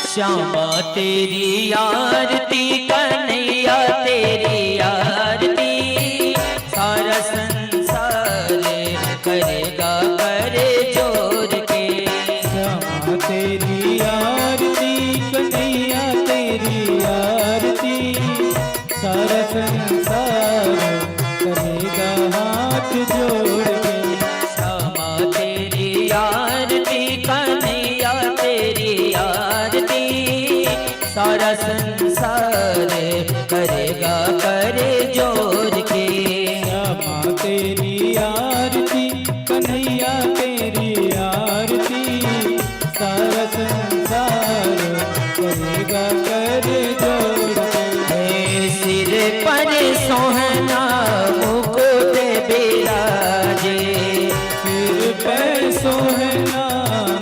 श्यामा तेरी आरती कन्हैया तेरी आरती सारा संसार करेगा कर जोर के। श्यामा तेरी आरती कन्हैया तेरी आरती सारा संसार करेगा हाथ जोड़ के। श्यामा तेरी आरती कन्हैया तेरी आरती सारा संसार करेगा कर जोर के। श्यामा तेरी आरती कन्हैया तेरी आरती सारा संसार करेगा कर जोड़ के। सिर पर सोहना मुकुट बिराजे सिर पर सोहना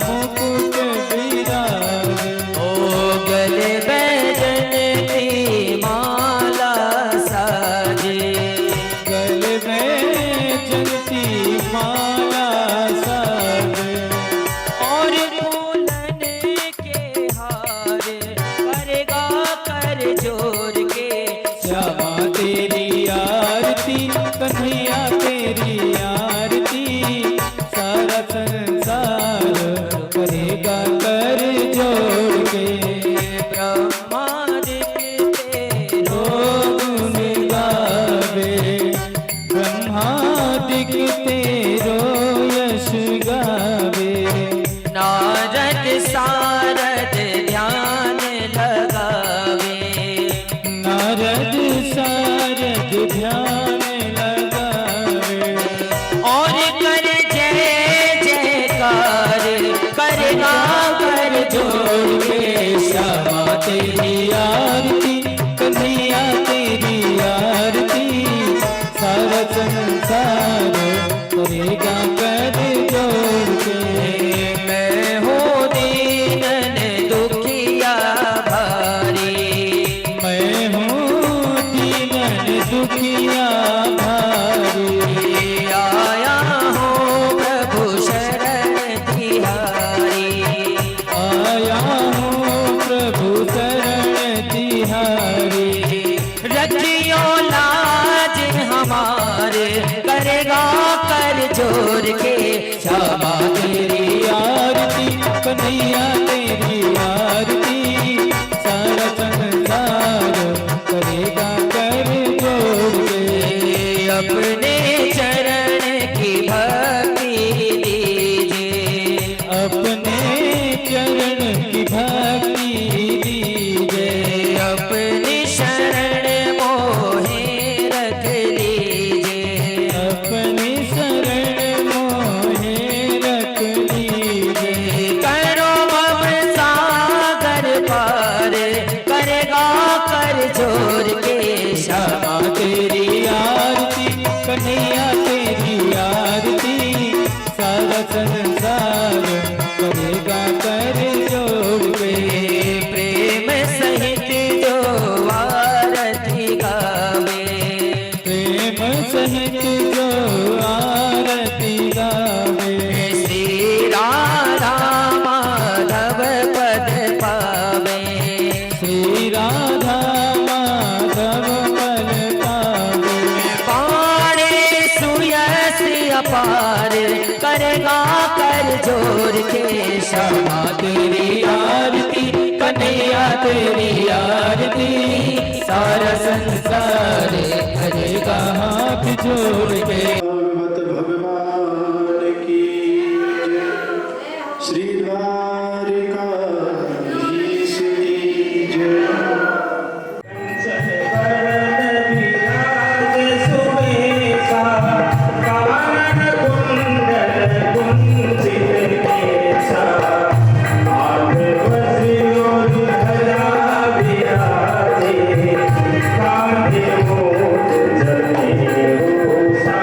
मुकुट बिराजे ओ गले बैजन की माला साजे गले में जगती माला साजे और फूलन के हार करेगा कर जोर के। श्यामा तेरी आरती कन्हैया तेरी आरती सारा संसार करेगा कर जोड़ के। ब्रह्मादिक गुण गावे ब्रह्मादिक तेरो यश गावे नारद सारद ध्यान लगावे नारद सारद ध्यान लगावे और कर जय जयकार करेगा कर जोड़ के। श्यामा तेरी आरती कन्हैया तेरी आरती सारा संसार करेगा कर जोड़ के। मैं हूँ दीनन दुखिया भारी मैं हूँ दीनन दुखिया भारी आया हूँ प्रभु शरण तिहारी। आया हूँ प्रभु शरण तिहारी रखियो लाज हमारे करेगा कर जोर के। श्यामा तेरी आरती कन्हैया तेरी आरती सारा संसार करेगा कर जोड़ के। अपने चरण की भक्ति दीजिए अपने चरण की भक्ति दीजिए अपनी शरण मोहे रख लीजिए अपनी शरण मोहे रख लीजिए। करो अब सागर पार करेगा कर जोर के। श्यामा तेरी आरती कन्हैया तेरी आरती सारा संसार करेगा कर जोड़ के। प्रेम सहित जो आरती गावे प्रेम सहित जो आरती गावे श्री राधा माधव पद पावे श्री राधा माधव पद पावे पाड़े सुयस अपार करेगा कर जोर के। श्यामा तेरी आरती कन्हैया तेरी आरती सारा संसार करेगा हाथ जोड़ के। भगवान की श्री द्वारिकाधीश की जय। कांधे मोट जने हो सा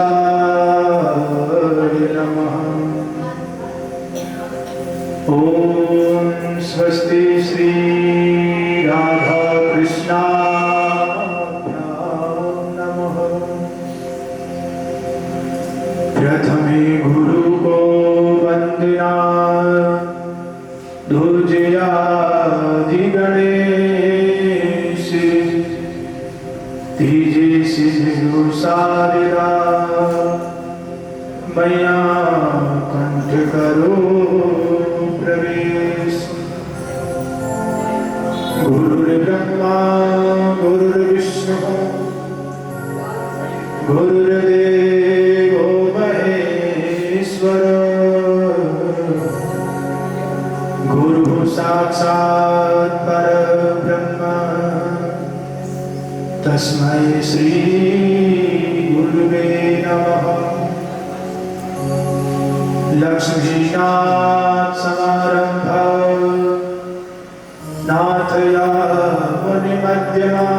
कृष्णाय नमः। ओम स्वस्ति श्री राधा कृष्णाभ्यां नमः। प्रथमे गुरु को वंदना दूजयादि गणेश तीजे सिंधु सारिरा मैया कंठ करो प्रवेश। गुरुर्ब्रह्मा गुरुर्विष्णु गुरुर्देवो महेश्वर गुरु साक्षात् परब्रह्म तस्मै श्री गुरुवे नमः। लक्ष्मीनाथ समारंभा नाथयामुनि मध्यमा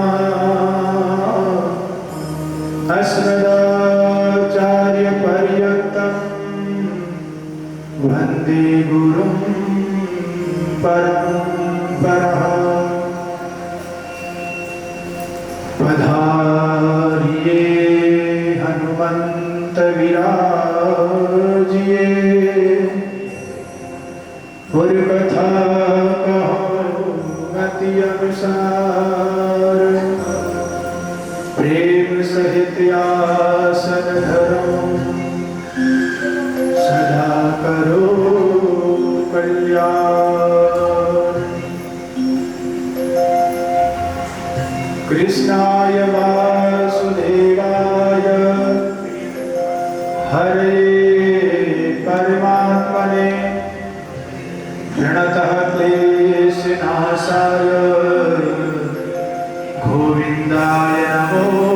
अस्मदाचार्य पर्यन्तं वन्दे गुरुं परम्परः। पधारिये हनुमंत विराजिए और कथा कहो मति अनुसार। प्रेम सहित आसन धरो सदा करो कल्याण। कृष्णाय वासुदेवाय हरे परमात्मने प्रणतः क्लेशनाशाय गोविन्दाय नमो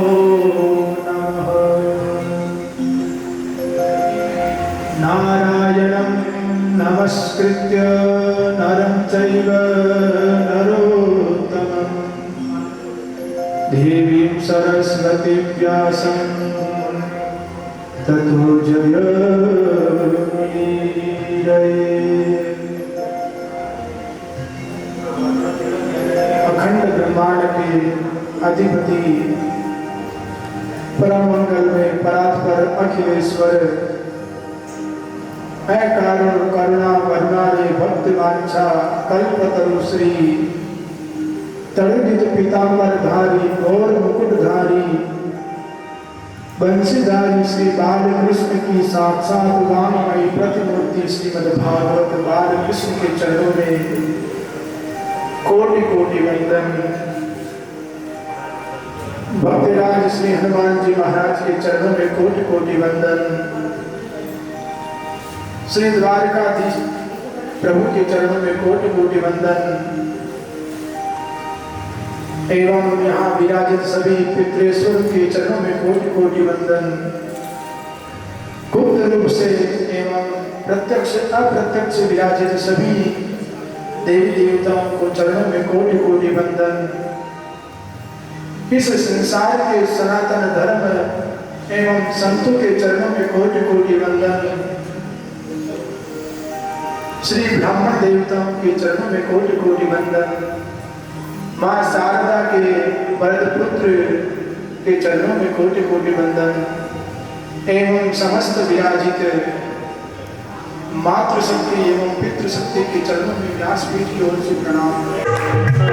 नमः। नारायणं नमस्कृत्य नरं चैव नरोत्तमं देवीं सरस्वतीं व्यासं ततो जयमुदीरये। अखंड ब्रह्मांड के अधिपति परम मंगल में परात्पर अखिलेश्वर अकारण करुणा वर्णाले भक्त वांछा कल्पतरु श्री तड़ित पीतांबर धारी गौर मुकुटधारी बंशीधारी श्री बालकृष्ण की साक्षात राममयी प्रतिमूर्ति श्रीमद् भागवत बालकृष्ण के चरणों में कोटि कोटि वंदन। भक्तराज श्री हनुमान जी महाराज के चरणों में कोटि कोटि वंदन। श्री द्वारकाधीश प्रभु के चरणों में कोटि कोटि वंदन। एवं यहाँ विराजित सभी पितृेश्वर के चरणों में कोटि कोटि वंदन। गुप्त रूप से एवं प्रत्यक्ष अप्रत्यक्ष विराजित सभी देवी देवताओं को चरणों में कोटि कोटि वंदन। इस संसार के सनातन धर्म एवं संतों के चरणों में कोटि कोटि वंदन। श्री ब्राह्मण देवताओं के चरणों में कोटि कोटि वंदन। माँ शारदा के वरद पुत्र के चरणों में कोटि कोटि वंदन एवं समस्त विराजित मातृशक्ति एवं पितृशक्ति के चरणों में व्यासपीठ की ओर से प्रणाम।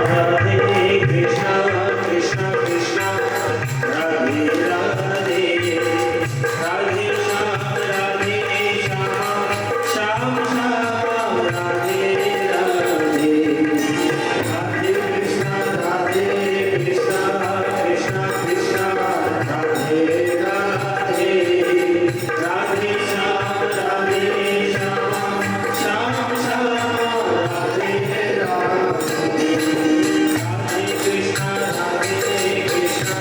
हरे कृष्णा कृष्णा कृष्णा राधे राधे राधे श्याम राधे श्याम श्याम श्याम राधे राधे राधे कृष्णा कृष्णा कृष्णा कृष्णा राधे राधे राधे श्याम राधे श्याम श्याम श्याम राधे राधे। Krishna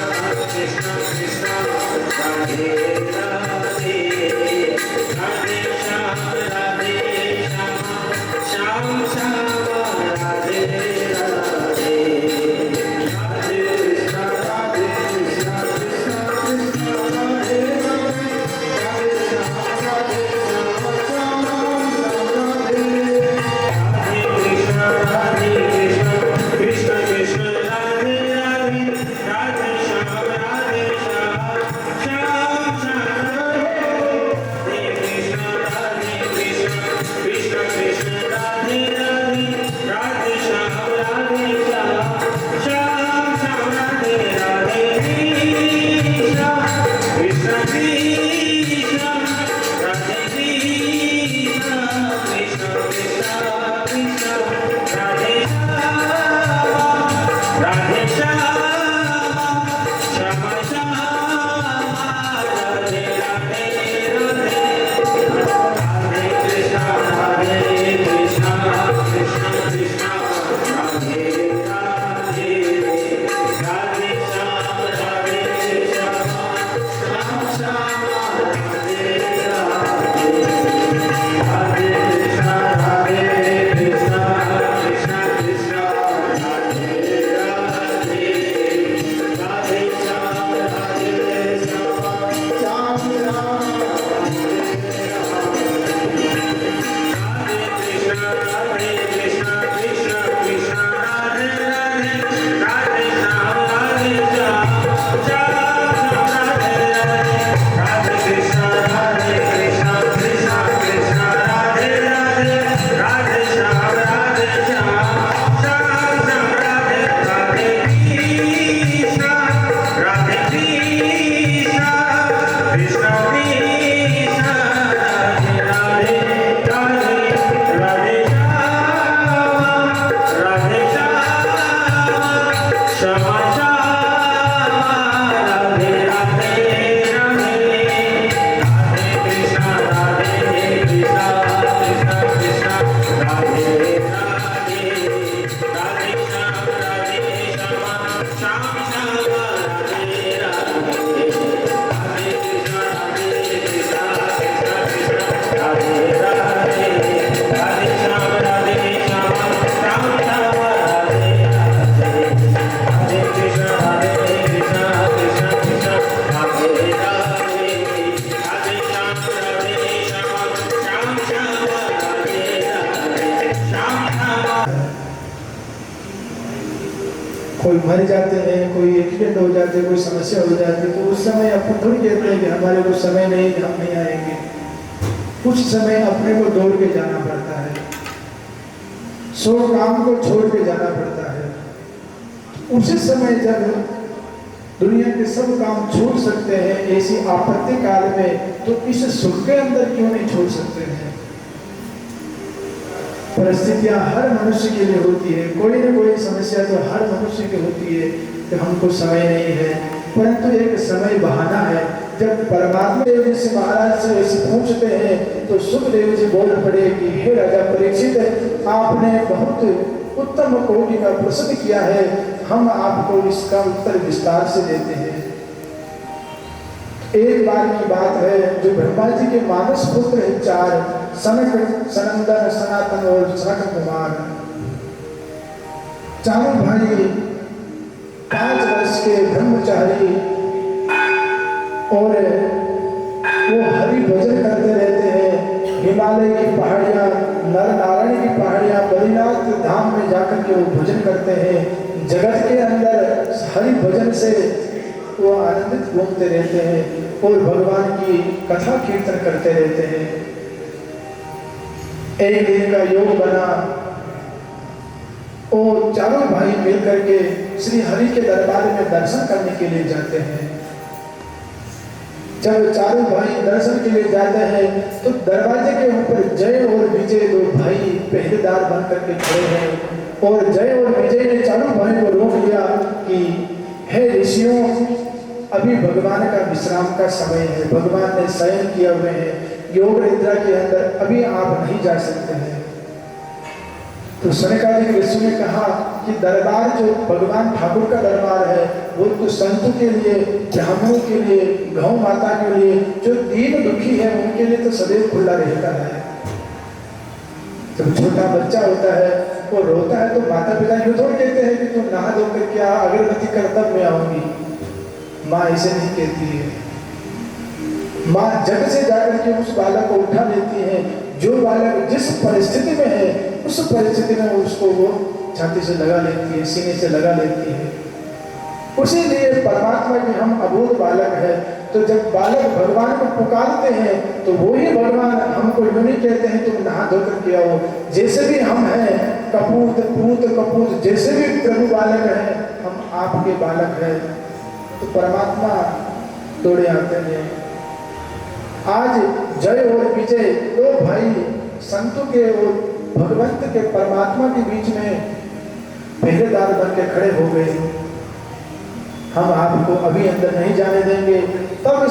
कोई मर जाते हैं, कोई एक्सीडेंट हो जाते हैं, कोई समस्या हो जाती है, तो उस समय अपन थोड़ी कहते हैं कि हमारे को समय नहीं, हम नहीं आएंगे। कुछ समय अपने को दौड़ के जाना पड़ता है, 100 काम को छोड़ के जाना पड़ता है। उसी समय जब दुनिया के सब काम छोड़ सकते हैं ऐसी आपत्ति काल में, तो इस सुख के अंदर क्यों नहीं छोड़ सकते हैं? परिस्थितियां हर मनुष्य के लिए होती है, कोई ना कोई समस्या तो हर मनुष्य की होती है कि हमको समय नहीं है, परंतु एक समय बहाना है। जब परमात्मा देव जी से महाराज से ऐसे पूछते हैं तो सुखदेव जी बोल पड़े कि हे राजा परीक्षित, आपने बहुत उत्तम कोटि का प्रश्न किया है, हम आपको इसका उत्तर विस्तार से देते हैं। एक बार की बात है, जो ब्रह्मा जी के मानस पुत्र है 4, सनक, सनंदन, सनातन और सनक कुमार, चारों भाई 5 वर्ष के ब्रह्मचारी, और वो हरि भजन करते रहते हैं। हिमालय की पहाड़ियाँ, नर नारायण की पहाड़ियाँ, बद्रीनाथ धाम में जाकर के वो भजन करते हैं। जगत के अंदर हरि भजन से वो आनंदित घूमते रहते हैं और भगवान की कथा कीर्तन करते रहते हैं। एक दिन का योग बना और चारों भाई मिलकर के श्री हरि के दरबार में दर्शन करने के लिए जाते हैं। जब चारों भाई दर्शन के लिए जाते हैं तो दरवाजे के ऊपर जय और विजय 2 भाई पहरेदार बन करके खड़े हैं, और जय और विजय ने चारों भाई को रोक लिया कि हे ऋषियों, अभी भगवान का विश्राम का समय है, भगवान ने शयन किए हुए हैं योग निद्रा के अंदर, अभी आप नहीं जा सकते हैं। तो सनकादिक ऋषि ने कहा कि दरबार जो भगवान ठाकुर का दरबार है वो तो संतों के लिए, ब्राह्मणों के लिए, गौ माता के लिए, जो दीन दुखी है उनके लिए तो सदैव खुला रहता है। जब छोटा बच्चा होता है वो रोता है तो माता पिता यूँ थोड़ी कहते हैं कि तुम नहा धो कर क्या अगरबत्ती कर तब मैं आऊंगी। माँ ऐसे नहीं कहती है। माँ जग से जाकर के उस बालक को उठा लेती है। जो बालक जिस परिस्थिति में है उस परिस्थिति में उसको वो छाती से लगा लेती है, सीने से लगा लेती है। उसी लिए परमात्मा की हम अबोध बालक है, तो जब बालक भगवान को पुकारते हैं तो वो ही भगवान हमको यूँ नहीं कहते हैं तुम नहा धोकर के आओ। जैसे भी हम हैं, कपूत पूत कपूत, जैसे भी प्रभु बालक हैं, हम आपके बालक हैं। तो परमात्मा दौड़े आते हैं आज जय और विजय दो भाई संतों के और भगवंत के परमात्मा के बीच में पहरेदार बन के खड़े हो गए। हम आपको अभी अंदर नहीं जाने देंगे। तब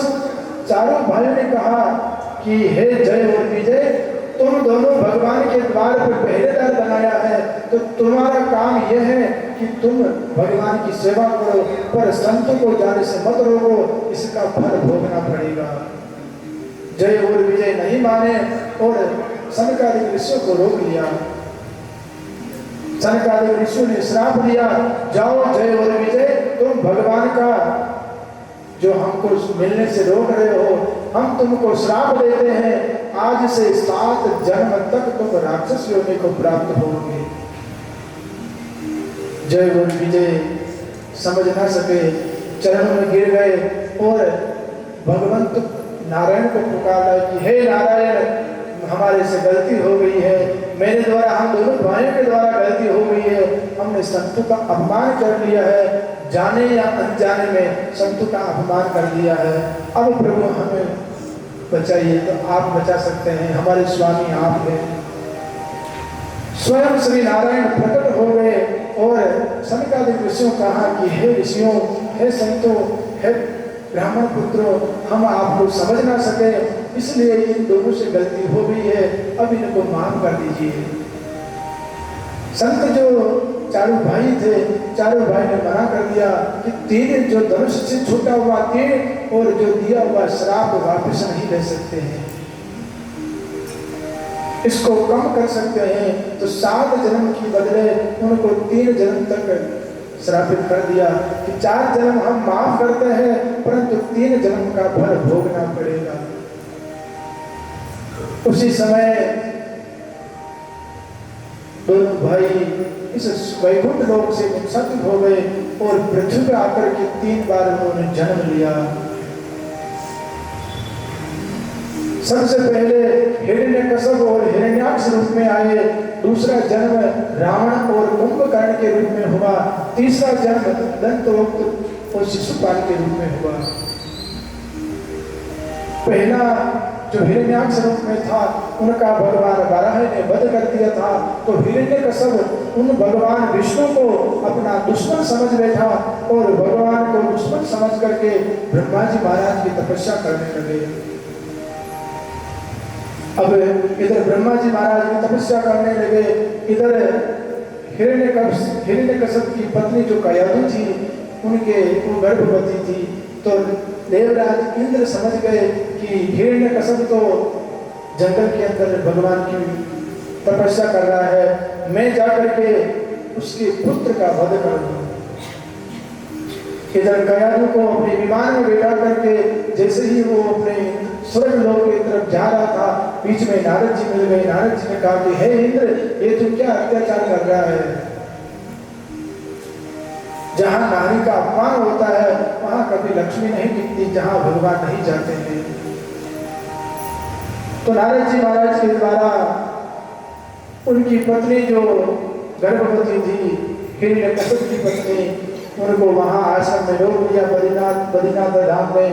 चारों भाइयों ने कहा कि हे जय और विजय, तुम दोनों भगवान के द्वार पर पहरेदार बनाया है, तो तुम्हारा काम यह है कि तुम भगवान की सेवा करो, पर संतों को जाने से मत रोको, इसका फल भोगना पड़ेगा। जय और विजय नहीं माने और सनकादिक ऋषियों को रोक लिया। सनकादिक ऋषियों ने श्राप दिया, जाओ जय और विजय, तुम भगवान का जो हमको मिलने से रोक रहे हो, हम तुमको श्राप देते हैं, आज से 7 जन्म तक तुम राक्षस योनि को प्राप्त होंगे। जय और विजय समझ ना सके, चरणों में गिर गए और भगवंत नारायण को पुकारा कि हे नारायण, हमारे से गलती हो गई है, मेरे द्वारा, हम दोनों भाइयों के द्वारा गलती हो गई है, हमने संतों का अपमान कर लिया है, जाने या अनजाने में संतों का अपमान कर दिया है। अब प्रभु हमें बचाइए। तो आप बचा सकते हैं, हमारे स्वामी आप हैं। स्वयं श्री नारायण प्रकट हो गए और सनकादिक ऋषियों कहा कि हे ऋषियों, हे संतों, हे ब्राह्मण पुत्रों, हम आपको समझ ना सके, इसलिए इन दोनों से गलती हो गई है, अब इनको माफ कर दीजिए। संत जो चारों भाई थे, चारों भाई ने मना कर दिया कि तीर जो धनुष से छूटा हुआ तीर और जो दिया हुआ श्राप वापस नहीं ले सकते हैं, इसको कम कर सकते हैं। तो 7 जन्म की बदले उनको 3 जन्म तक श्रापित कर दिया कि 4 जन्म हम माफ करते हैं, परंतु 3 जन्म का फल भोगना पड़ेगा। उसी समय दोनों भाई इस वैकुंठ लोक से मुक्त हो गए और पृथ्वी पर आकर के 3 बार उन्होंने जन्म लिया। सबसे पहले हिरण्यकश्यप और हिरण्याक्ष रूप में आए, दूसरा जन्म रावण और कुंभकर्ण के रूप में हुआ, तीसरा जन्म दंतवक्र और शिशुपाल के रूप में हुआ। पहला जो हिरण्याक्ष रूप में था, उनका भगवान वराह ने वध कर दिया था, तो हिरण्यकश्यप उन भगवान विष्णु को अपना दुश्मन समझ बैठा और भगवान को दुश्मन समझ करके ब्रह्मा जी महाराज की तपस्या करने लगे। अब इधर ब्रह्मा जी महाराज की तपस्या करने लगे, इधर हिरण्यकश्यप की पत्नी जो कयाधु थी, उनके वो गर्भवती थी। तो देवराज इंद्र समझ गए कि हिरण्यकश्यप तो जंगल के अंदर भगवान की तपस्या कर रहा है, मैं जाकर के उसके पुत्र का वध कर दूं। इधर कयाधु को अपने विमान में बैठा करके जैसे ही वो अपने स्वर्ग लोक की तरफ जा रहा था, बीच में नारद जी मिल गए। नारद जी ने कहा कि हे इंद्र, ये तू क्या अत्याचार कर रहा है? जहां नारी का अपमान होता है वहां कभी लक्ष्मी नहीं दिखती, जहां भगवान नहीं जाते हैं। तो नारद जी महाराज के द्वारा उनकी पत्नी जो गर्भवती थी, हिरण्यकश्यप की पत्नी, उनको वहां आश्रम में रोक दिया, बद्रीनाथ धाम में,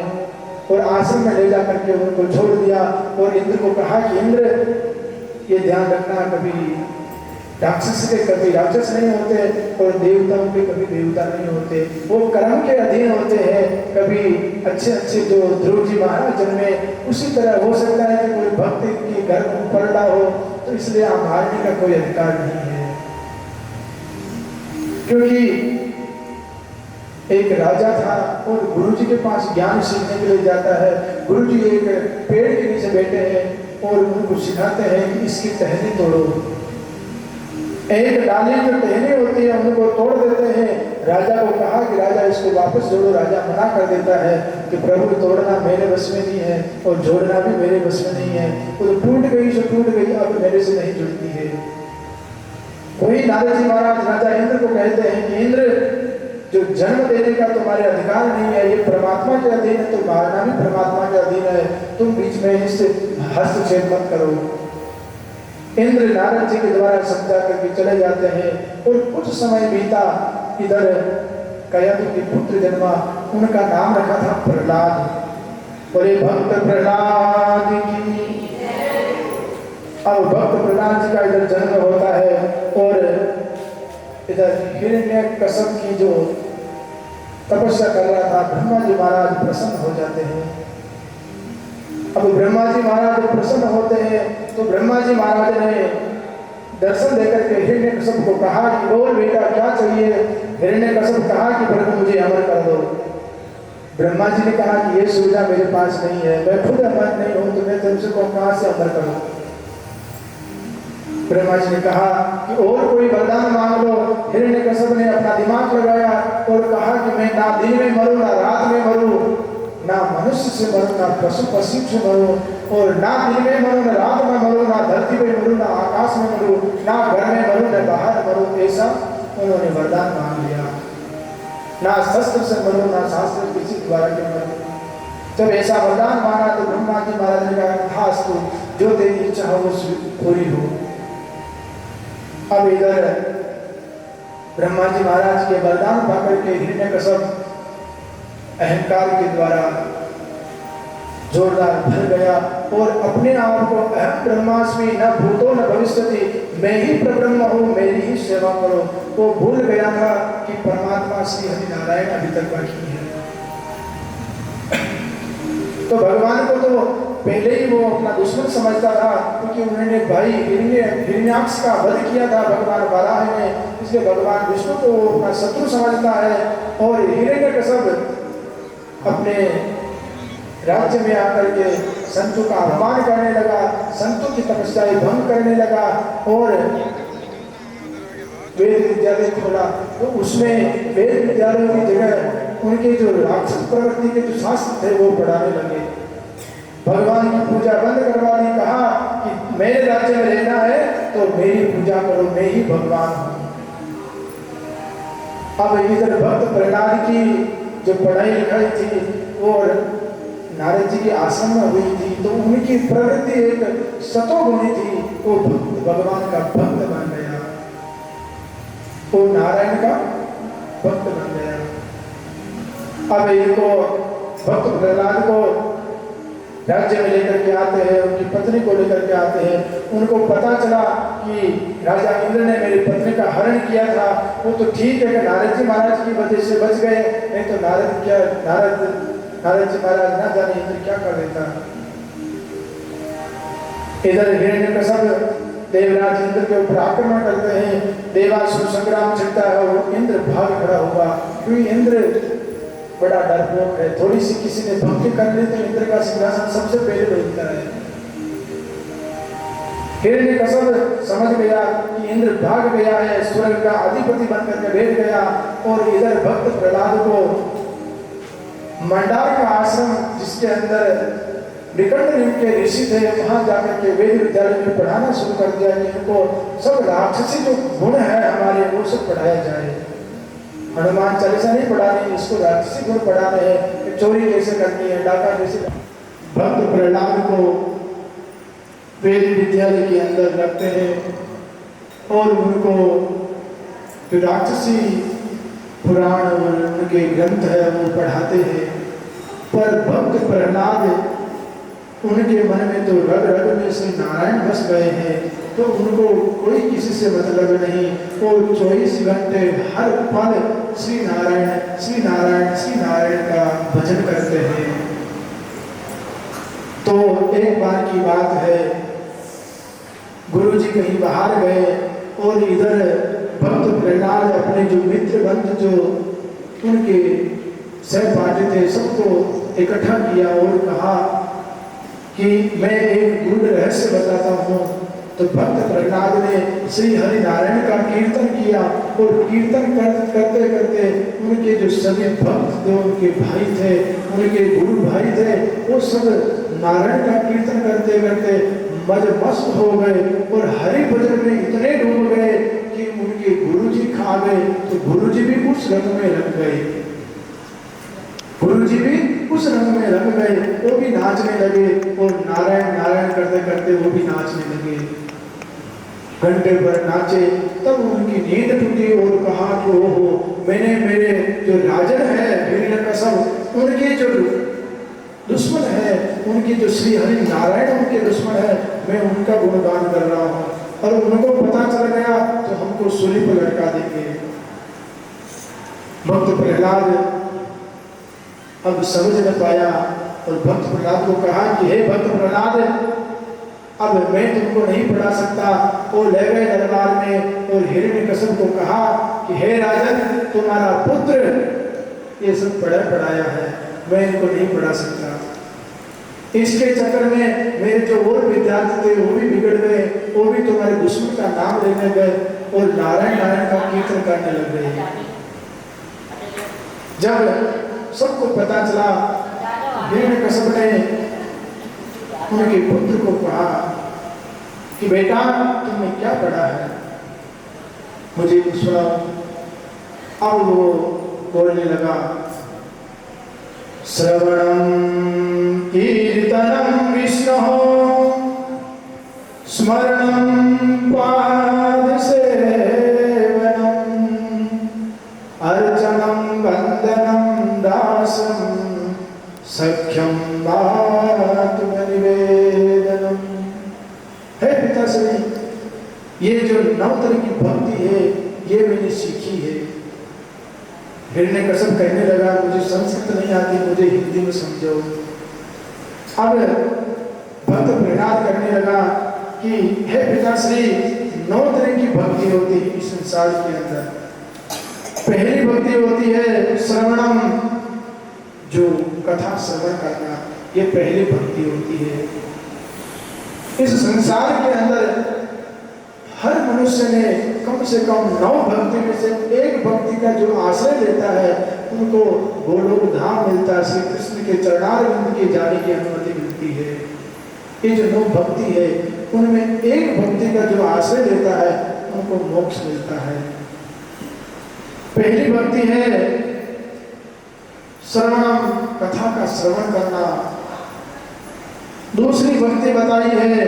और आश्रम में ले जाकर के उनको छोड़ दिया। और इंद्र को कहा कि इंद्र, ये ध्यान रखना, कभी राक्षस के कभी राक्षस नहीं होते और देवताओं के कभी देवता नहीं होते, वो कर्म के अधीन होते हैं। कभी अच्छे अच्छे जो ध्रुव जी महाराज जन्मे, उसी तरह हो सकता है कि कोई भक्त की घर पलटा हो, तो इसलिए आप मारने का कोई अधिकार नहीं है। क्योंकि एक राजा था और गुरुजी के पास ज्ञान सीखने के लिए जाता है। गुरुजी एक पेड़ के नीचे बैठे हैं और उनको सिखाते हैं कि इसकी टहनी तोड़ो। एक डाली जो टहनी होती है उनको तोड़ देते हैं। राजा को कहा कि राजा इसको वापस जोड़ो। राजा मना कर देता है कि प्रभु, तोड़ना मेरे बस में नहीं है और जोड़ना भी मेरे बस में नहीं है। वो टूट गई जो टूट गई, अब मेरे से नहीं जुड़ती है। वही नारद जी महाराज राजा इंद्र को कहते हैं कि इंद्र, जो जन्म देने का तुम्हारे अधिकार नहीं है, ये परमात्मा के अधीन है, तो मारना भी परमात्मा के अधीन है, तुम बीच में इससे हस्तक्षेप मत करो। इंद्र नारद जी के द्वारा समझा करके चले जाते हैं और कुछ समय बीता। इधर कयाधु के पुत्र जन्मा, उनका नाम रखा था प्रहलाद। बोले भक्त प्रहलाद की। अब भक्त प्रहलाद जी का इधर जन्म होता है और इधर हिरण्यकश्यप की जो तपस्या कर रहा था ब्रह्मा जी महाराज प्रसन्न हो जाते हैं। अब ब्रह्मा जी महाराज प्रसन्न होते हैं तो ब्रह्मा जी महाराज ने दर्शन देकर के हिरण्यकश्यप को कहा कि बोल बेटा क्या चाहिए। हिरण्यकश्यप कहा कि प्रभु मुझे अमर कर दो। ब्रह्मा जी ने कहा कि ये सुविधा मेरे पास नहीं है, मैं खुद अमर नहीं हूं तो मैं तुमसे को कहां से अमर करूं। ब्रह्मा जी ने कहा कि और कोई वरदान मांग लो। हिरण्यकश्यप ने अपना दिमाग लगाया और कहा कि मैं ना दिन में मरूं ना रात में मरूं, ना मनुष्य से मरूं ना पशु पक्षी से मरूं, और ना दिन में मरूं ना रात में मरूं, ना धरती में मरूं ना आकाश में मरूं, ना घर में मरूं ना बाहर मरूं। ऐसा उन्होंने वरदान मांग लिया। ना शस्त्र से मरूं ना शास्त्र किसी द्वारा के मरूं। जब ऐसा वरदान मांगा तो ब्रह्मा जी महाराज ने कहा खास तो जो तेरी इच्छा हो वो पूरी हो। अब इधर ब्रह्मा जी महाराज के वरदान पाकर के हिरण्यकश्यप अहंकार के द्वारा जोरदार भर गया और अपने आप को अहम ब्रह्मास्मि न भूतो न भविष्यति, मैं ही परब्रह्म हूँ, मेरी ही सेवा करो। वो भूल गया था कि परमात्मा श्री हरि नारायण अभी तक बाकी है। तो भगवान को तो पहले ही वो अपना दुश्मन समझता था क्योंकि उन्होंने भाई हिरण्याक्ष का वध किया था भगवान वराह ने, इसलिए भगवान विष्णु को वो अपना शत्रु समझता है। और हिरण्यकश्यप अपने राज्य में आकर के संतों का अपमान करने लगा, संतों की तपस्याएं भंग करने लगा और वेद विद्यालय खोला। तो उसमें वेद विद्यालयों की जगह उनके जो राक्षस प्रवृत्ति के जो शास्त्र थे वो पढ़ाने लगे। भगवान की पूजा बंद करवा दी, कहा कि मेरे राज्य में रहना है तो मेरी पूजा करो, मैं ही भगवान हूँ। अब इधर भक्त प्रहलाद की जो पढ़ाई लिखाई थी और नारद जी के आश्रम में हुई थी तो उनकी प्रवृत्ति एक सतोगुणी थी। वो भगवान का भक्त बन गया, वो नारायण का भक्त बन गया। अब इनको भक्त प्रहलाद को राज्य में लेकर के आते हैं, उनकी पत्नी को लेकर के आते हैं। उनको पता चला कि राजा इंद्र ने मेरी पत्नी का हरण किया था। वो तो ठीक है कि नारद जी महाराज की वजह से बच गए, नहीं तो नारद जी महाराज ना जाने इंद्र क्या कर देता। इधर हिरण्यकश्यप देवराज इंद्र के ऊपर आक्रमण करते हैं, देवासुर संग्राम चलता है और इंद्र भाग खड़ा हुआ क्योंकि इंद्र बड़ा डरपोक है। थोड़ी सी किसी ने भक्ति कर ली तो इंद्र का सिंहासन सबसे पहले मिलता है। हिरण्यकश्यप समझ गया कि इंद्र भाग गया है, स्वर्ग का अधिपति बनकर के बैठ गया। और इधर भक्त प्रहलाद को मंडार का आश्रम जिसके अंदर निकट के ऋषि थे वहां जाकर के वेद विद्यालय में पढ़ाना शुरू कर दिया कि इनको सब राक्षसी जो गुण है हमारे वो सब पढ़ाया जाए। हनुमान चालीसा नहीं पढ़ानी, इसको राक्षसी गुण पढ़ाने हैं, चोरी कैसे करनी है, डाका कैसे। भक्त प्रहलाद को वेद विद्यालय के अंदर रखते हैं और उनको जो राक्षसी पुराण और उनके ग्रंथ है वो पढ़ाते हैं। पर भक्त प्रहलाद उनके मन में तो रग रग में श्री नारायण बस गए हैं, तो उनको कोई किसी से मतलब नहीं। वो 24 घंटे हर पल श्री नारायण श्री नारायण श्री नारायण का भजन करते हैं। तो एक बार की बात है, गुरुजी कहीं बाहर गए और इधर भक्त प्रहलाद अपने जो मित्र बंधु जो उनके सहपाठी थे सबको इकट्ठा किया और कहा कि मैं एक गूढ़ रहस्य बताता हूँ। तो भक्त प्रहलाद ने श्री हरि नारायण का कीर्तन किया और कीर्तन करते करते उनके जो सभी भक्त जो उनके भाई थे, उनके गुरु भाई थे, वो सब नारायण का कीर्तन करते करते मस्त हो गए और हरि भजन में इतने डूब गए कि उनके गुरुजी खा गए। तो गुरुजी भी उस रंग में रंग गए, गुरुजी भी उस रंग में रंग गए, वो भी नाचने लगे और नारायण नारायण करते करते वो भी नाचने लगे। घंटे भर नाचे, तब उनकी नींद टूटी और कहा कि ओहो, मैंने मेरे जो राजन है हिरण्यकश्यप उनके जो दुश्मन है, उनकी जो श्री हरि नारायण उनके दुश्मन है, मैं उनका गुणगान कर रहा हूँ और उनको पता चल गया तो हमको सूली पर लटका देंगे। भक्त प्रहलाद अब समझ न पाया और भक्त प्रहलाद को कहा कि हे भक्त प्रहलाद, अब मैं तुमको नहीं पढ़ा सकता। वो ले गए दरबार में और हिरण्यकश्यप को कहा कि हे राजन, तुम्हारा पुत्र ये सब पढ़ाया है, मैं इनको नहीं पढ़ा सकता। इसके चक्कर में मेरे जो और विद्यार्थी थे वो भी बिगड़ गए, वो भी तुम्हारे दुश्मन का नाम लेने गए और नारायण नारायण का कीर्तन करने लग गए। जब सबको पता चला, हिरण्यकश्यप ने उनके पुत्र को कहा कि बेटा तुमने क्या पढ़ा है, मुझे सुनाओ। अब वो बोलने लगा, श्रवणं कीर्तनं विष्णोः स्मरणं पाद सेवनम् अर्चनं वंदनं दासं सख्यं आत्मनिवेदनम्। हे पिताश्री, ये जो नवतर की भक्ति है ये मैंने सीखी है। हिरण्यकश्यप कहने लगा, मुझे संस्कृत नहीं आती, मुझे हिंदी में समझाओ। अब भक्त प्रहलाद करने लगा कि हे पिताश्री, 9 तरह की भक्ति होती है इस संसार के अंदर। पहली भक्ति होती है श्रवणम, जो कथा श्रवण करना, ये पहली भक्ति होती है। इस संसार के अंदर हर मनुष्य ने कम से कम 9 भक्ति में से एक भक्ति का जो आश्रय लेता है उनको गोलोक धाम मिलता है, श्री कृष्ण के चरणारविंद के जाने की अनुमति मिलती है। ये जो 9 भक्ति है उनमें एक भक्ति का जो आश्रय लेता है उनको मोक्ष मिलता है। पहली भक्ति है श्रवणम, कथा का श्रवण करना। दूसरी भक्ति बताई है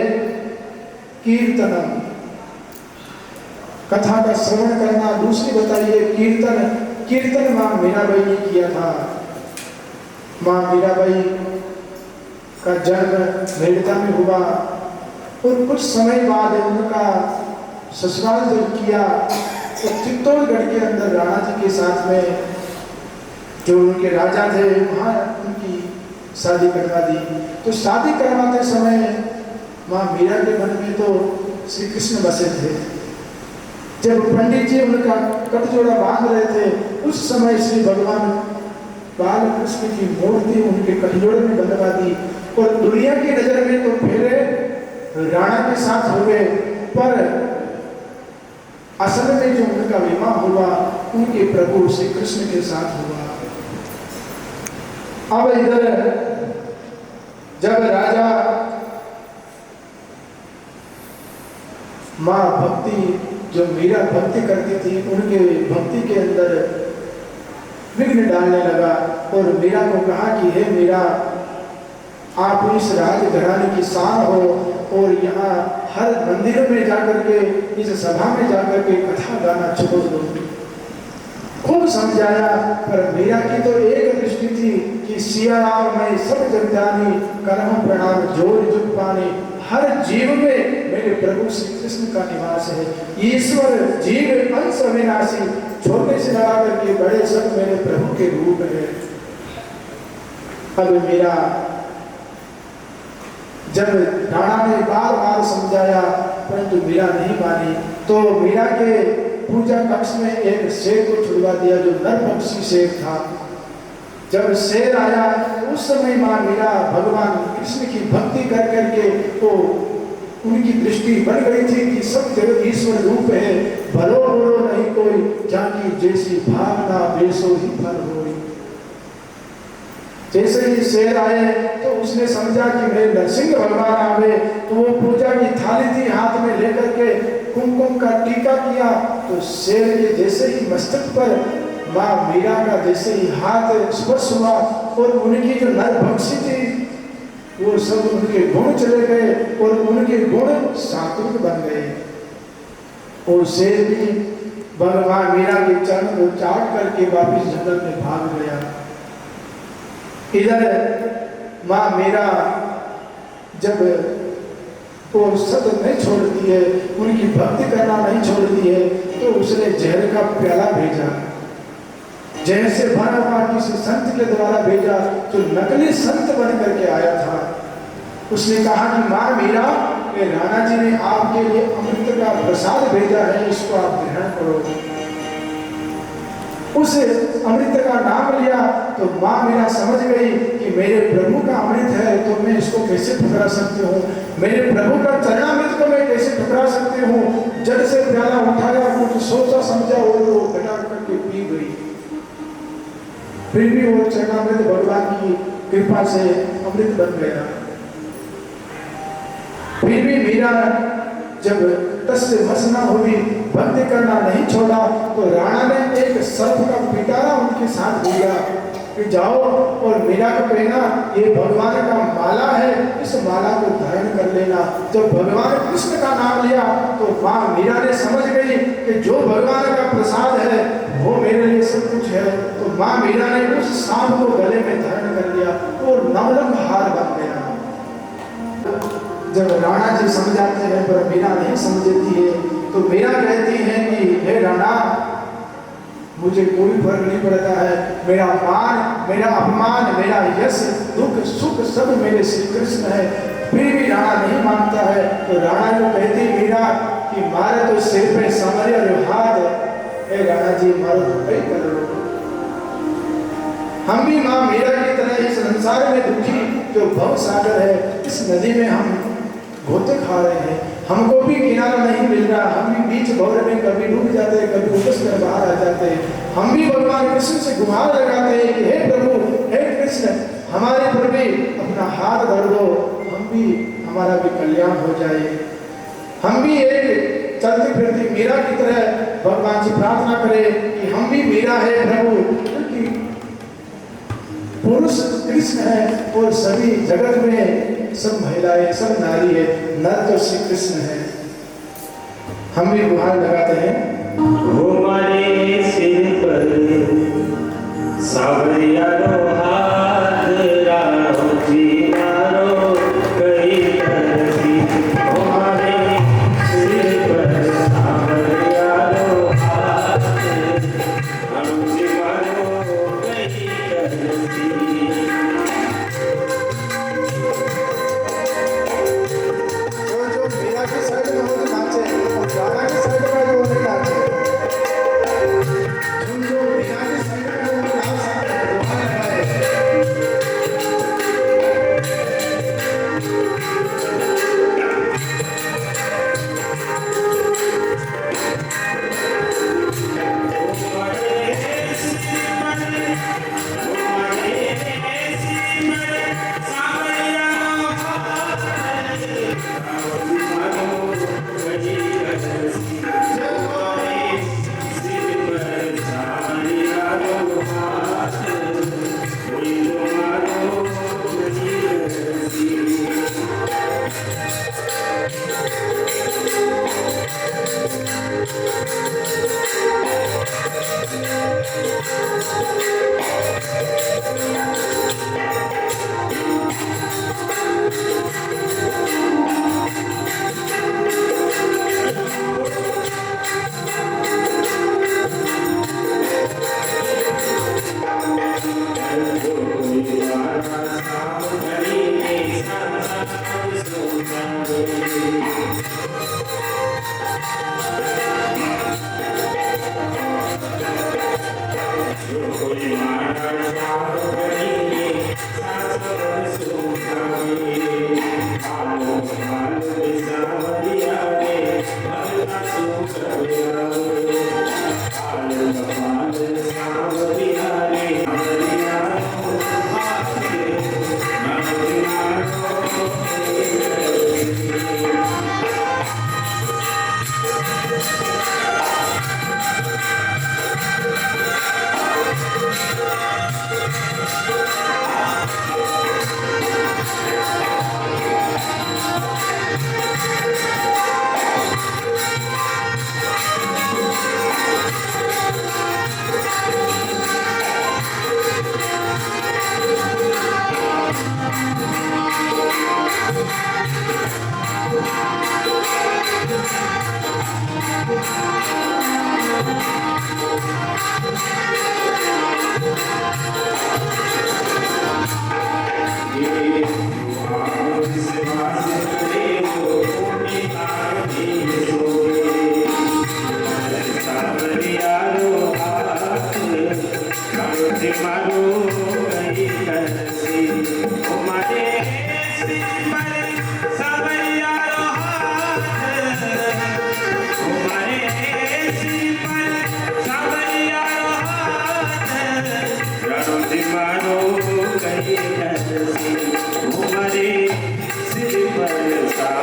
कीर्तनम, कथा का श्रवण करना। दूसरी बताई है कीर्तन। कीर्तन मां मीराबाई ने किया था। मां मीराबाई का जन्म मेड़ता में हुआ और कुछ समय बाद उनका ससुराल जब किया तो चित्तौड़गढ़ के अंदर राणा जी के साथ में जो उनके राजा थे वहाँ उनकी शादी करवा दी। तो शादी करवाते समय माँ मीरा के मन में तो श्री कृष्ण बसे थे। जब पंडित जी उनका कटजोड़ा बांध रहे थे उस समय श्री भगवान बाल कृष्ण की मूर्ति उनके कटजोड़े में बंधवा दी और दुनिया की नजर में तो फिर राणा के साथ हो गए, पर असल में जो उनका विवाह हुआ उनके प्रभु श्री कृष्ण के साथ हुआ। अब इधर जब राजा माँ भक्ति जो मीरा भक्ति करती थी उनके भक्ति के अंदर विघ्न डालने लगा और मीरा को कहा कि हे मीरा, आप इस राजघराने की शान हो और यहाँ हर मंदिर में जाकर के इस सभा में जाकर के कथा गाना छोड़ दो। खूब समझाया, पर मीरा की तो एक दृष्टि थी कि सिया राम मैं सब जग जानी, करम प्रणाम जोर जुग पानी। हर जीव में मेरे प्रभु श्री कृष्ण का निवास है। ईश्वर जीव अंश अविनाशी, छोटे से लगा करके बड़े सब मेरे प्रभु के रूप है। अब मीरा जब राणा ने बार बार समझाया परंतु मीरा नहीं मानी, तो मीरा के पूजा कक्ष में एक शेर को छुड़वा दिया जो नरभक्षी शेर था। जब शेर आया उस समय माँ मीरा भगवान कृष्ण की भक्ति कर करके तो उनकी दृष्टि बन गई थी कि सब जगत ईश्वर रूप है, भलो बोलो नहीं कोई, जाकी जैसी भावना बेसो ही फल होई। जैसे ही शेर आए तो उसने समझा कि मेरे नरसिंह भगवान आवे, तो वो पूजा की थाली थी हाथ में लेकर के कुमकुम का टीका किया, तो शेर के जैसे ही मस्तक पर माँ मीरा का जैसे ही हाथ स्पर्श हुआ और उनकी जो नरभक्षी थी वो सब उनके गुण चले गए और उनके गुण सात्विक बन गए। और शेर भी भगवान मीरा के चरण को चाट करके वापिस जंगल में भाग गया। इधर माँ मीरा जब वो सत नहीं छोड़ती है, उनकी भक्ति करना नहीं छोड़ती है, तो उसने जहर का प्याला भेजा। जैसे भरा हुआ किसी संत के द्वारा भेजा, जो नकली संत बन करके आया था। उसने कहा कि माँ मीरा, राणा जी ने आपके लिए अमृत का प्रसाद भेजा है, इसको आप ग्रहण करो। उस अमृत का नाम लिया तो माँ मीरा समझ गई कि मेरे प्रभु का अमृत है, तो मैं इसको कैसे ठुकरा सकती हूँ, मेरे प्रभु का चरणामृत को मैं कैसे ठुकरा सकती हूँ। जब से प्याला उठाया, कुछ सोचा समझा और वो घटा करके पी गई। फिर भी वो चरणामृत भगवान की कृपा से अमृत बन गया। फिर भी मीरा जब तस से मस न हुई, भक्ति करना नहीं छोड़ा, तो राणा ने एक सर्प का पिटारा उनके साथ दिया कि जाओ और मीरा को कहना ये भगवान का माला है, इस माला को धारण कर लेना। जब भगवान कृष्ण का नाम लिया तो माँ मीरा ने समझ गई कि जो भगवान का प्रसाद है वो मेरे लिए सब कुछ है। तो माँ मीरा ने उस सांप को गले में धारण कर लिया, वो नवरंग हार बन गया। जब राणा जी समझाते हैं पर मीरा नहीं समझती है, तो मीरा कहती है कि हे राणा, मुझे कोई फर्क नहीं पड़ता है, मेरा मान, मेरा अपमान, मेरा यश, दुख, सुख सब मेरे श्री कृष्ण है। फिर भी राणा नहीं मानता है। तो राणा को कहती मीरा कि मारे तो सिर पे समरे और हाथ, हे राणा जी मारो तो कई कर लो। हम भी माँ मीरा की तरह इस संसार में दुखी जो भव सागर है, इस नदी में हम घोते खा रहे हैं, हमको भी किनारा नहीं मिल रहा। हम भी बीच भंवर में कभी डूब जाते हैं, कभी उबस कर बाहर आ जाते हैं। हम भी भगवान कृष्ण से गुहार लगाते हैं कि हे प्रभु, हे कृष्ण, हमारे पर भी अपना हाथ धर दो, हम भी, हमारा भी कल्याण हो जाए। हम भी एक चलती फिरती मीरा की तरह भगवान से प्रार्थना करें कि हम भी मीरा है प्रभु, क्योंकि पुरुष कृष्ण है और सभी जगत में सब महिलाएं, सब नारी है, नर तो श्री कृष्ण है। हम भी गुहार लगाते हैं। हमारे सिर पर सावरिया रो हाथ, राम जी मारो कई तरसी। हमारे सिर पर सावरिया रो हाथ, राम जी मारो कई तरसी। जो मीरा की साइड में हो तो नाचे, और राणा की साइड में जो नहीं नाचे। जो मीरा की साइड में हो वो नाच सकते हैं, गुहार लगाए।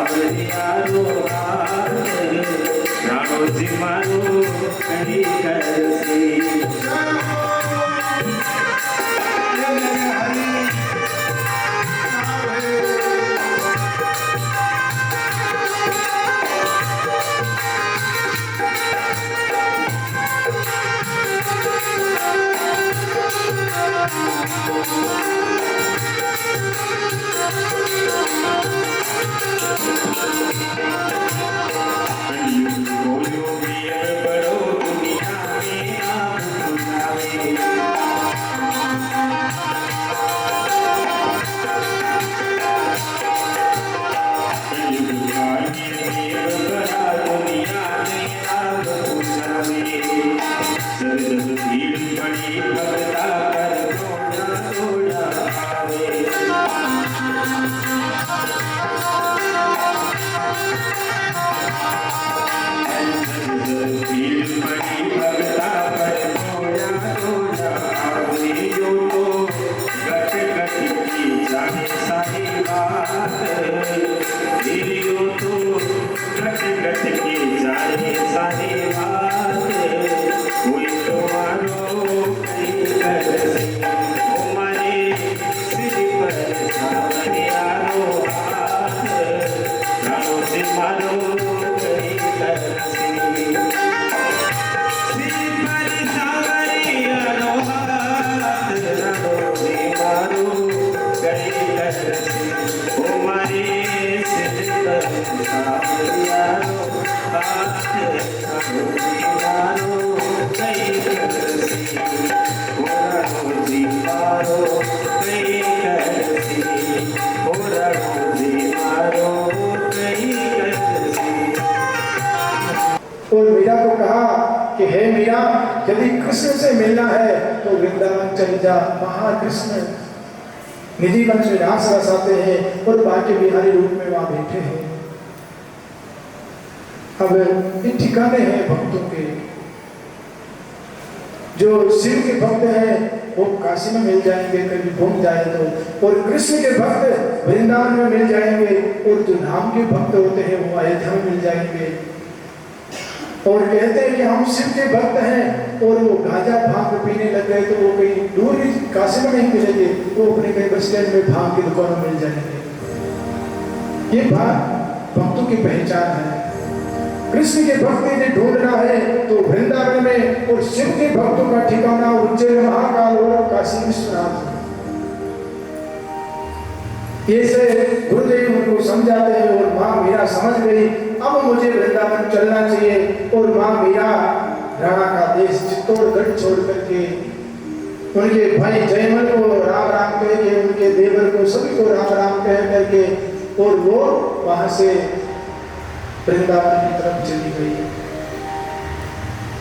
સાવરિયારો હાથ રાણોજી મારો કઈ કરશે और मीरा को कहा कि हे मीरा, यदि कृष्ण से मिलना है तो वृंदावन चली जा। महाकृष्ण निधि वन में रास रसाते हैं और बाके बिहारी रूप में वहां बैठे हैं। अब ये ठिकाने हैं भक्तों के। जो शिव के भक्त हैं वो काशी में मिल जाएंगे कभी घूम जाए तो, और कृष्ण के भक्त वृंदावन में मिल जाएंगे, और जो नाम के भक्त होते हैं वो अयोध्या में मिल जाएंगे। और कहते हैं कि हम शिव के भक्त हैं, और वो गांजा भांग पीने लग गए तो वो कहीं दूर ही काशी में नहीं मिलेंगे, वो अपने कहीं बस स्टैंड में भांग की दुकान में मिल जाएंगे। ये बात भक्तों की पहचान है। कृष्ण के भक्त यदि ढूंढना है तो वृंदावन में, और शिव के भक्तों का ठिकाना उज्जैन महाकाल और काशी विश्वनाथ। ये से गुरुदेव उनको समझाते हैं, और माँ मीरा समझ गई अब मुझे वृंदावन चलना चाहिए। और माँ मीरा राणा का देश चित्तौड़गढ़ छोड़ करके उनके भाई जयमल को राम राम कह के, उनके देवर को सभी को राम राम कह करके, और वो वहां से वृंदावन की तरफ चली गई।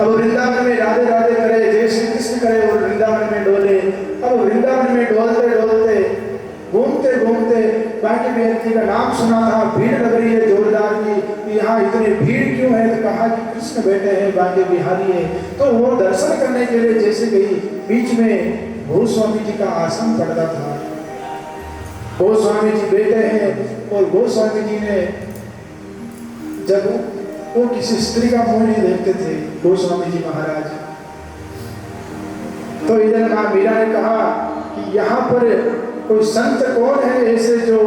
अब वृंदावन में राधे राधे करे, जय श्री कृष्ण करे, और वृंदावन में डोले। अब वृंदावन में डोलते डोलते घूमते घूमते बाकी व्यक्ति का नाम सुना था, भीड़ लग रही है जोरदार की, यहाँ इतनी भीड़ क्यों है? तो कहा कि कृष्ण बैठे हैं, बाकी बिहारी है। तो वो दर्शन करने के लिए जैसे गई, बीच में गोस्वामी जी का आश्रम पड़ता था। गोस्वामी जी बैठे हैं, और गोस्वामी जी ने जब वो किसी स्त्री का मुंह नहीं देखते थे गोस्वामी जी महाराज, तो इधर माँ मीरा ने कहा कि यहाँ पर कोई संत कौन है ऐसे जो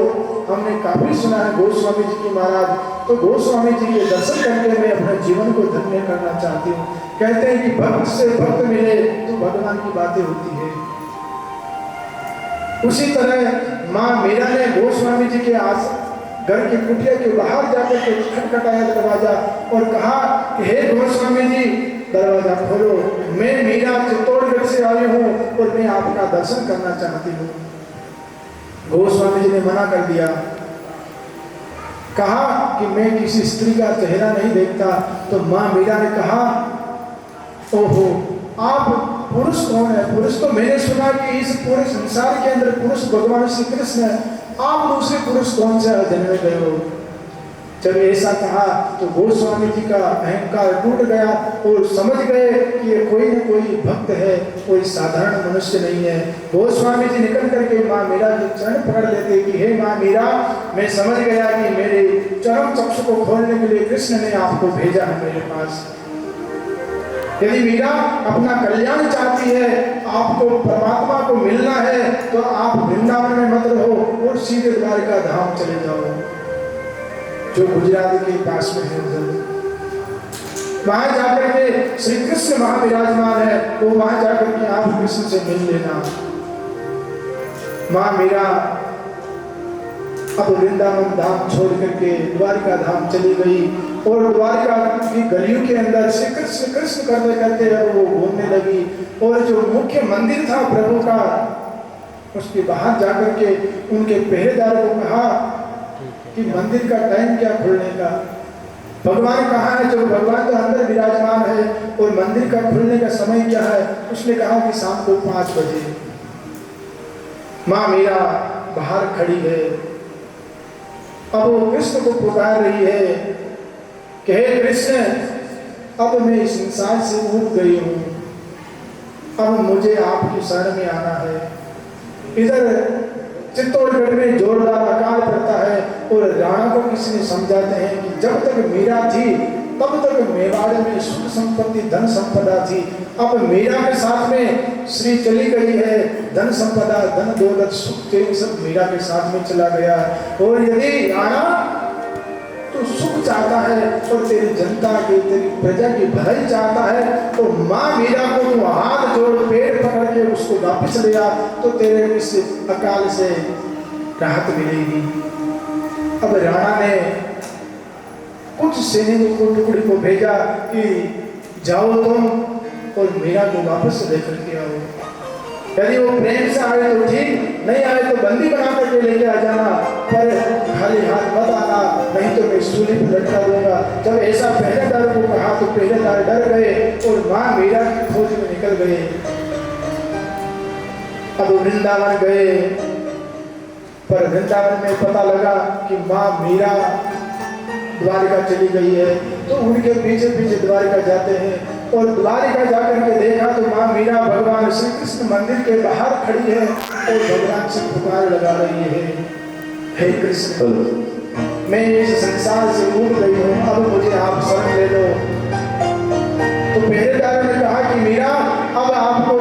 हमने काफी सुना है गोस्वामी जी की महाराज, तो गोस्वामी जी के दर्शन करके मैं अपने जीवन को धन्य करना चाहती हूँ। कहते हैं कि भक्त से भक्त मिले तो भगवान की बातें होती है। उसी तरह माँ मीरा ने गोस्वामी जी के घर की कुटिया के बाहर जाकर के खटखटाया दरवाजा, और कहा कि हे गोस्वामी जी दरवाजा खोलो, मैं मीरा चित्तौड़गढ़ से आई हूँ और मैं आपका दर्शन करना चाहती हूँ। गोस्वामी जी ने मना कर दिया, कहा कि मैं किसी स्त्री का चेहरा नहीं देखता। तो माँ मीरा ने कहा, ओहो आप पुरुष कौन है? पुरुष तो मैंने सुना कि इस पूरे संसार के अंदर पुरुष भगवान श्री कृष्ण है, आप दूसरे पुरुष कौन से जन्म गए हो? जब ऐसा कहा तो गोस्वामी जी का अहंकार टूट गया और समझ गए कि ये कोई न कोई भक्त है, कोई साधारण मनुष्य नहीं है। गोस्वामी जी निकल करके माँ मीरा के चरण पकड़ लेते कि हे माँ मीरा, मैं समझ गया कि मेरे चरम चक्षु को खोलने के लिए कृष्ण ने आपको भेजा है मेरे पास। यदि मीरा अपना कल्याण चाहती है, आपको परमात्मा को मिलना है, तो आप वृंदावन में मत रहो और सीधे द्वारिका धाम चले जाओ, जो गुजरात के पास में है उधर। वहां जाकर के श्री कृष्ण वहां विराजमान है, वो वहां जाकर के आप कृष्ण से मिल लेना। मां मीरा अब वृंदावन धाम छोड़ करके द्वारिका धाम चली गई और द्वारिका की गलियों के अंदर श्री कृष्ण कृष्ण करते करते अब वो घूमने लगी। और जो मुख्य मंदिर था प्रभु का, उसके बाहर जाकर के उनके पहरेदार को कहा कि मंदिर का टाइम क्या खुलने का। भगवान कहाँ है? जब भगवान तो अंदर विराजमान है और मंदिर का खुलने का समय क्या है? उसने कहा कि शाम को 5 बजे। माँ मीरा बाहर खड़ी है, अब वो कृष्ण को पुकार रही है कि हे कृष्ण, अब मैं इस संसार से उब गई हूँ, अब मुझे आपकी शरण में आना है। इधर चित्तौड़गढ़ में जोरदार अकाल पड़ता है और राणा को किसी ने समझाते हैं कि जब तक मीरा थी तब तक मेवाड़ में सुख संपत्ति धन संपदा थी, अब मीरा के साथ में श्री चली गई है, धन संपदा धन दौलत सुख चैन सब मीरा के साथ में चला गया। और यदि राणा तो सुख चाहता है और तेरी जनता की तेरी प्रजा की भलाई चाहता है, तो माँ मीरा को तू हाथ जोड़ पेड़ पकड़ के उसको वापस ले आ, तो तेरे इस अकाल से राहत मिलेगी। अब राणा ने कुछ सैनिकों को टुकड़ी को भेजा कि जाओ तुम और मीरा को वापस लेकर के आओ। यदि वो प्रेम से आए तो ठीक, नहीं आए तो बंदी बना करके लेके आ जाना, पर खाली हाथ मत आना, नहीं तो मैं सूली पर लटका दूंगा। जब ऐसा पहरेदार को कहा तो पहरेदार डर गए और माँ मीरा की खोज में निकल गए। अब वृंदावन गए, पर वृंदावन में पता लगा कि माँ मीरा द्वारिका चली गई है, तो उनके पीछे पीछे द्वारिका जाते हैं और द्वारिका जाकर के देखा तो माँ मीरा भगवान श्री कृष्ण मंदिर के बाहर खड़ी है और भगवान से पुकार लगा रही है, हे कृष्ण, मैं इस संसार से उब गई हूँ, अब मुझे आप शरण ले लो। तो पहरेदार ने कहा कि मीरा, अब आपको